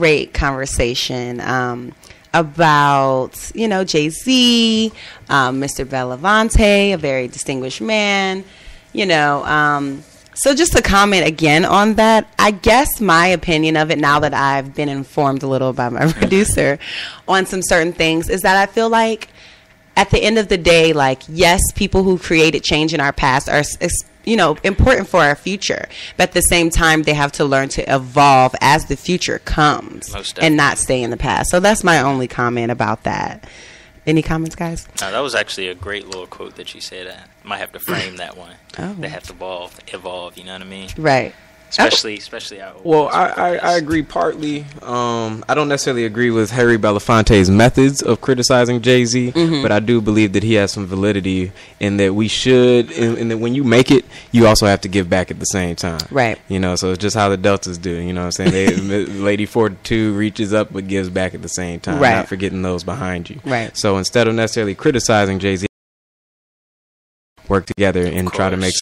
great conversation about, you know, Jay-Z, Mr. Belafonte, a very distinguished man, you know. So just to comment again on that, I guess my opinion of it, now that I've been informed a little by my producer on some certain things, is that I feel like at the end of the day, like, yes, people who created change in our past are, you know, important for our future. But at the same time, they have to learn to evolve as the future comes and not stay in the past. So that's my only comment about that. Any comments, guys? No, that was actually a great little quote that you said. I might have to frame that one. Oh. They have to evolve, you know what I mean? Right. Especially our old Well, I agree partly. I don't necessarily agree with Harry Belafonte's methods of criticizing Jay-Z, but I do believe that he has some validity in that we should, and that when you make it, you also have to give back at the same time. Right. You know, so it's just how the Deltas do. You know what I'm saying? Lady 42 reaches up but gives back at the same time, right. Not forgetting those behind you. Right. So instead of necessarily criticizing Jay-Z, work together and try to make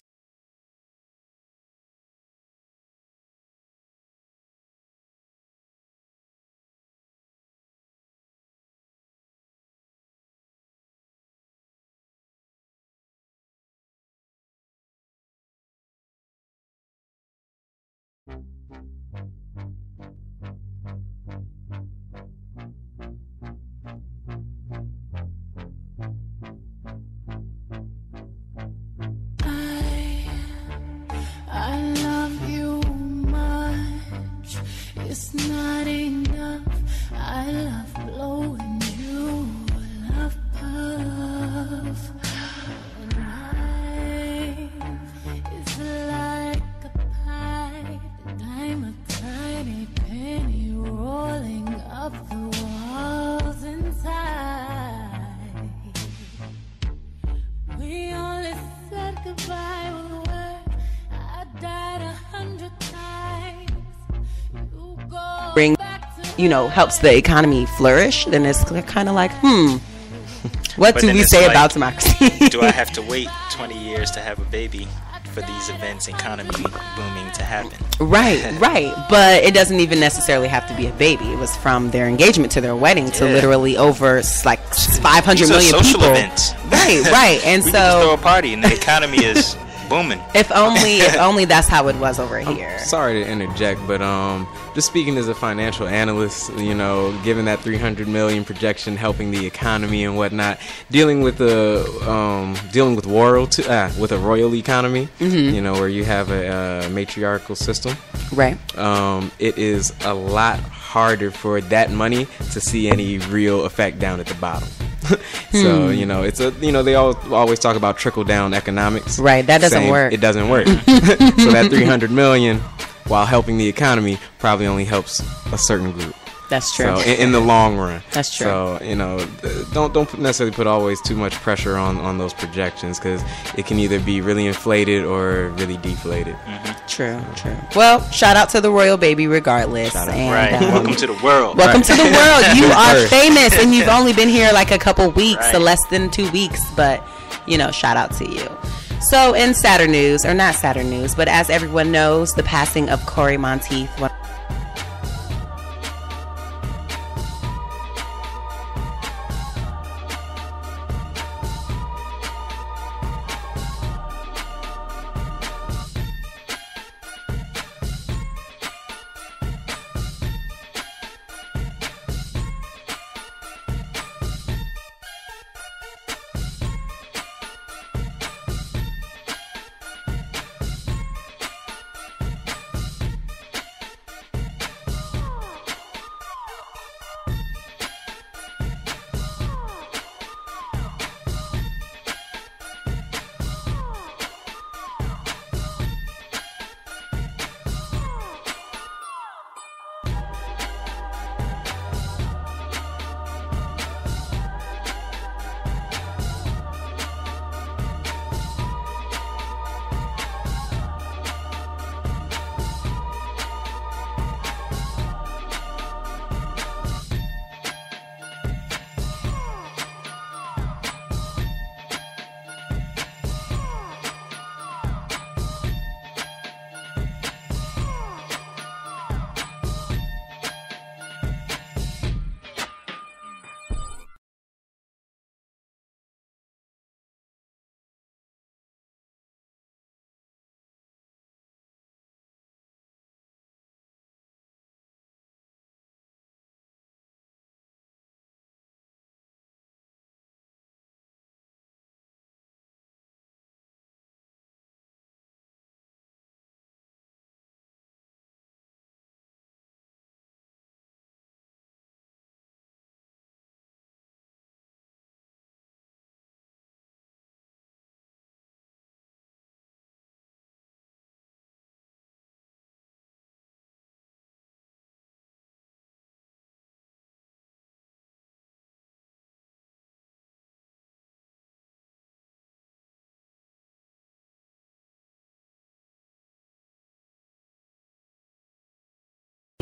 I love you much. It's not enough. I love blowing you. Love puff. Life is like a pie. I'm a tiny penny rolling up the walls inside. We only said goodbye with words. I died 100 times. You go Bring, back to you know, helps the economy flourish, then it's kind of like, what But do then we it's say like, about democracy? do I have to wait 20 years to have a baby for these events, economy booming to happen? Right. But it doesn't even necessarily have to be a baby. It was from their engagement to their wedding to literally over like 500 These million are social people. events. Right. And We so can just throw a party and the economy is booming. if only that's how it was over here. Sorry to interject, but just speaking as a financial analyst, you know, given that 300 million projection, helping the economy and whatnot, dealing with with a royal economy, you know, where you have a matriarchal system, Right. it is a lot harder for that money to see any real effect down at the bottom. So you know, they always talk about trickle down economics. Right, that doesn't work. It doesn't work. So that 300 million, while helping the economy, probably only helps a certain group. That's true. So in the long run. That's true. So, you know, don't necessarily put always too much pressure on those projections, because it can either be really inflated or really deflated. True. Well, shout out to the royal baby regardless. Shout out. And, Right. Welcome to the world. Welcome to the world. You are First. famous, and you've only been here like a couple weeks, so Right. less than 2 weeks. But, you know, shout out to you. So in sadder news, or not sadder news, but as everyone knows, the passing of Corey Monteith,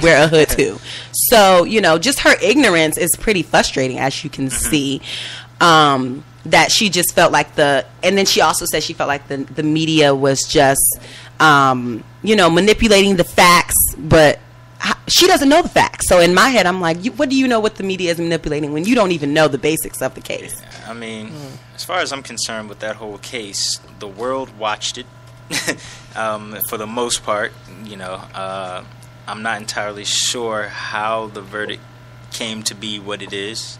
wear a hood too. So, you know, just her ignorance is pretty frustrating, as you can see. That she just felt like and then she also said she felt like the media was just, you know, manipulating the facts, but she doesn't know the facts. So in my head, I'm like, what do you know what the media is manipulating when you don't even know the basics of the case? I mean, as far as I'm concerned with that whole case, the world watched it for the most part. You know, I'm not entirely sure how the verdict came to be what it is.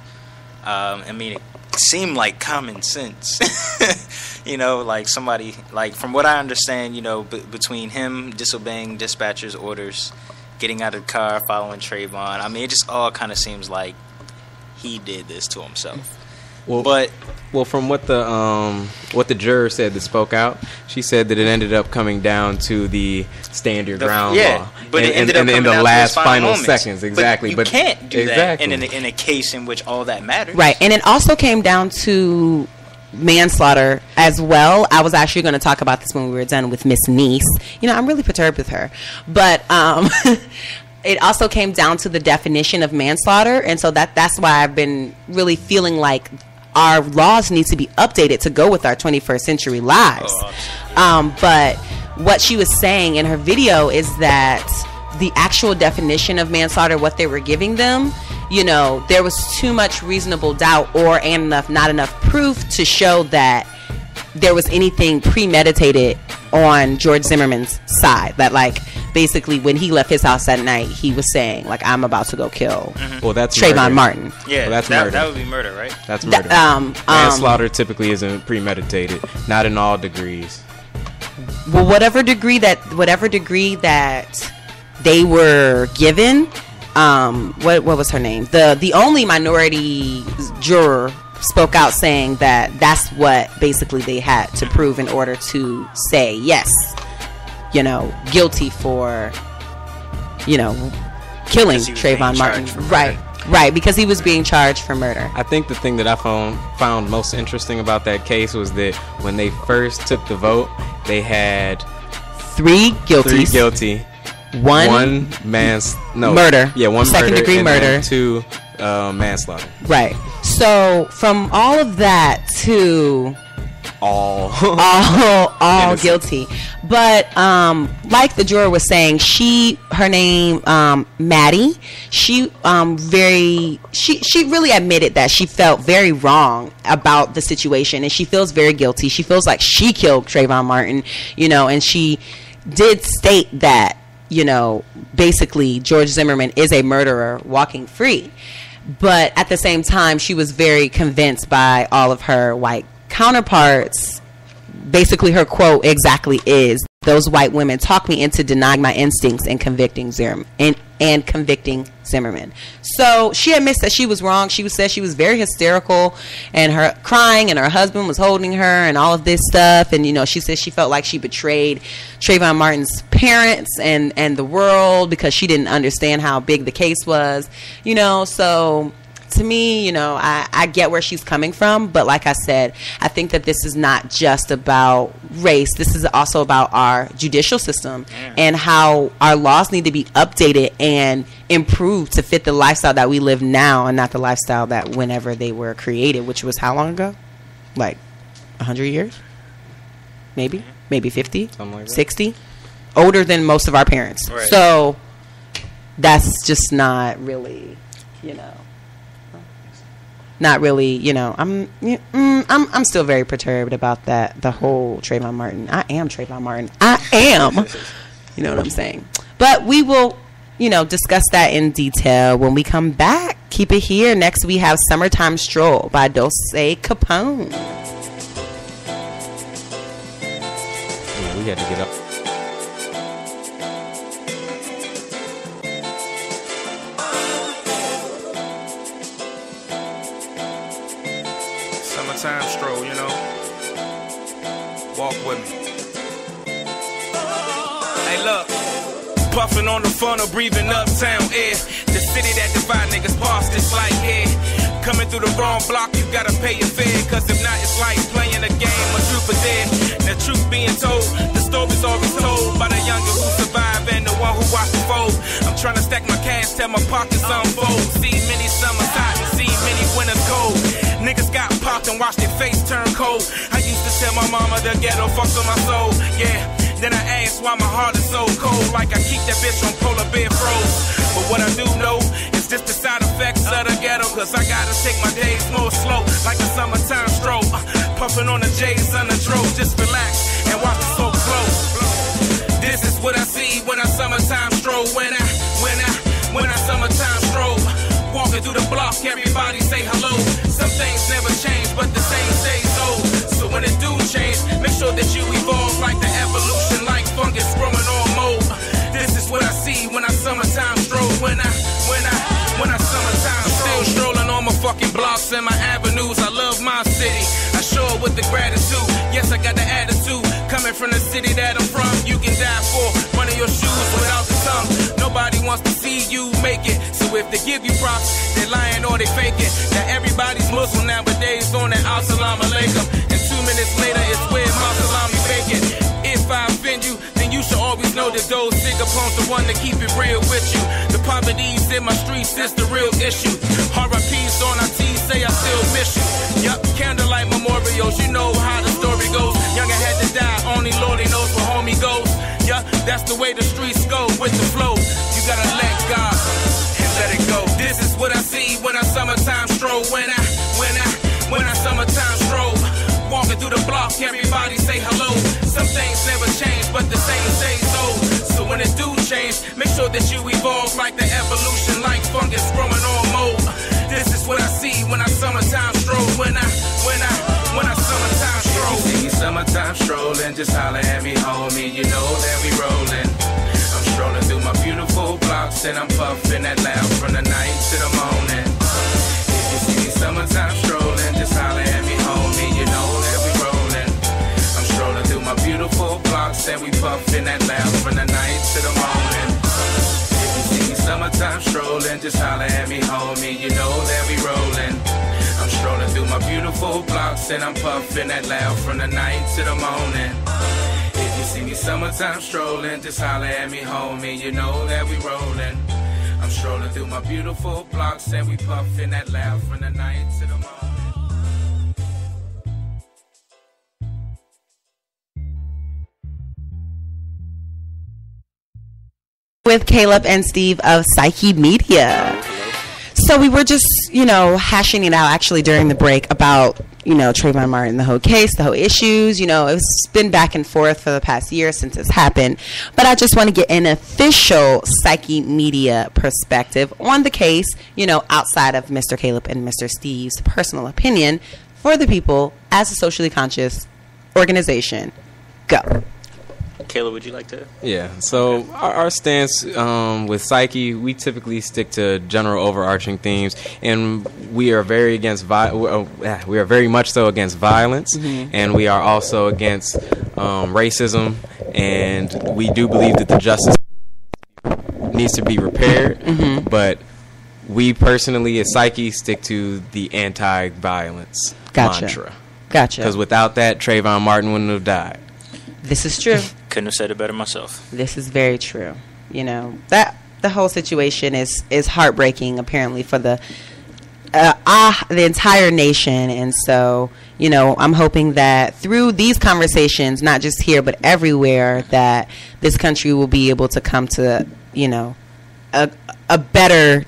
I mean, it seemed like common sense. You know, like somebody, like from what I understand, you know, between him disobeying dispatcher's orders, getting out of the car, following Trayvon, I mean, it just all kind of seems like he did this to himself. Well, from what the juror said that spoke out, she said that it ended up coming down to the stand your ground law. But it ended up in the last final moments. seconds, exactly. But you can't do that in a case in which all that matters. Right, and it also came down to manslaughter as well. I was actually going to talk about this when we were done with Miss Niece. You know, I'm really perturbed with her, but it also came down to the definition of manslaughter, and so that's why I've been really feeling like our laws need to be updated to go with our 21st century lives. But what she was saying in her video is that the actual definition of manslaughter, what they were giving them, you know, there was too much reasonable doubt not enough proof to show that there was anything premeditated on George Zimmerman's side. That, like, basically when he left his house that night, he was saying, like, I'm about to go kill well, that's Trayvon murder. Martin. Yeah, well, that's murder. That would be murder, right? That's murder. Manslaughter typically isn't premeditated, not in all degrees. Well, whatever degree that they were given, what was her name? The only minority juror spoke out saying that that's what basically they had to prove in order to say yes, you know, guilty for, you know, killing Trayvon Martin. Right, because he was being charged for murder. I think the thing that I found most interesting about that case was that when they first took the vote, they had 3 guilty, one murder. Yeah, one second murder, degree and murder, then 2 manslaughter. Right. So from all of that to all guilty, but like the juror was saying, her name Maddie, she really admitted that she felt very wrong about the situation, and she feels very guilty. She feels like she killed Trayvon Martin, you know, and she did state that, you know, basically George Zimmerman is a murderer walking free. But at the same time, she was very convinced by all of her white counterparts. Basically, her quote exactly is, "Those white women talked me into denying my instincts and convicting Zimmerman." So she admits that she was wrong. She said she was very hysterical and her crying, and her husband was holding her and all of this stuff. And, you know, she said she felt like she betrayed Trayvon Martin's parents and the world because she didn't understand how big the case was, you know. So to me, you know, I get where she's coming from, but like I said, I think that this is not just about race. This is also about our judicial system and how our laws need to be updated and improved to fit the lifestyle that we live now and not the lifestyle that whenever they were created, which was how long ago? Like 100 years? Maybe 50, something like that. 60, older than most of our parents. Right. So that's just not really, you know, not really, you know. I'm still very perturbed about that, the whole Trayvon Martin. I am Trayvon Martin. I am. You know what I'm saying? But we will, you know, discuss that in detail when we come back. Keep it here. Next we have Summertime Stroll by Dulce Capone. Yeah, we had to get up. Summertime stroll, you know. Walk with me. Hey, look. Puffing on the funnel, breathing uptown air. The city that divide niggas past this like air. Coming through the wrong block, you gotta pay your fare. Cause if not, it's like playing a game, a truth or dare. The truth being told, the story's always told by the younger who survive and the one who watch the fold. I'm Tryna stack my cash till my pockets unfold. See many summers hot and see many winters cold. Niggas got popped and watched their face turn cold. I used to tell my mama the ghetto fucks with my soul. Yeah, then I asked why my heart is so cold. Like I keep that bitch on polar bear froze. But what I do know is just the side effects of the ghetto. Cause I gotta take my days more slow. Like a summertime stroll. Puffing on the J's on the throat. Just relax and watch the smoke flow. This is what I see when I summertime stroll. When I summertime stroll. Walking through the block, everybody say hello. Some things never change, but the same stays old. So when it do change, make sure that you evolve like the evolution, like fungus growing on mold. This is what I see when I summertime stroll. When I summertime stroll. Still strolling on my fucking blocks and my avenues. I love my city. I show it with the gratitude. Yes, I got the attitude. Coming from the city that I'm from, you can die for one of your shoes without the tongue. Nobody wants to see you make it. So if they give you props, they're lying or they fake it. Now everybody's Muslim nowadays on that Assalamu alaikum. And 2 minutes later, it's where my salami bacon. If I offend you, then you should always know that those Singapore's the one to keep it real with you. The poverty's in my streets is the real issue. RIP's on our T, say I still miss you. Yup, candlelight memorials, you know how the story goes. Younger had to die, only Lordy knows where homie goes. Yeah, that's the way the streets go with the flow. You gotta let God and let it go. This is what I see when I summertime stroll. When I summertime stroll. Walking through the block, everybody say hello. Some things never change, but the same stays old. So when it do change, make sure that you evolve like the evolution, like fungus growing on mold. This is what I see when I summertime stroll. When I summertime stroll. If you see me summertime strolling, just holler at me, homie. You know that we rolling. I'm strolling through my beautiful blocks and I'm puffing that loud from the night to the morning. If you see me summertime strolling, just holler at me, homie. You know that we rolling. I'm strolling through my beautiful blocks and we puffing that loud from the night to the morning. If you see me summertime strolling, just holler at me, homie. You know that we rolling. I'm strolling through my beautiful blocks and I'm puffing that loud from the night to the morning. If you see me summertime strolling, just holler at me, homie. You know that we rolling. I'm strolling through my beautiful blocks and we puffing that loud from the night to the morning. With Caleb and Steve of Psyche Media. So we were just, hashing it out actually during the break about, Trayvon Martin, the whole case, the whole issues. It's been back and forth for the past year since it's happened. But I just want to get an official Psyche Media perspective on the case, outside of Mr. Caleb and Mr. Steve's personal opinion for the people as a socially conscious organization. Go. Kayla, would you like to? Yeah. So our stance with Psyche, we typically stick to general overarching themes, and we are very against we are very much so against violence, and we are also against racism, and we do believe that the justice needs to be repaired, but we personally as Psyche stick to the anti-violence mantra. Gotcha. Because without that, Trayvon Martin wouldn't have died. This is true. Couldn't have said it better myself. This is very true. That the whole situation is heartbreaking, apparently, for the entire nation. And so, I'm hoping that through these conversations, not just here but everywhere, that this country will be able to come to, a better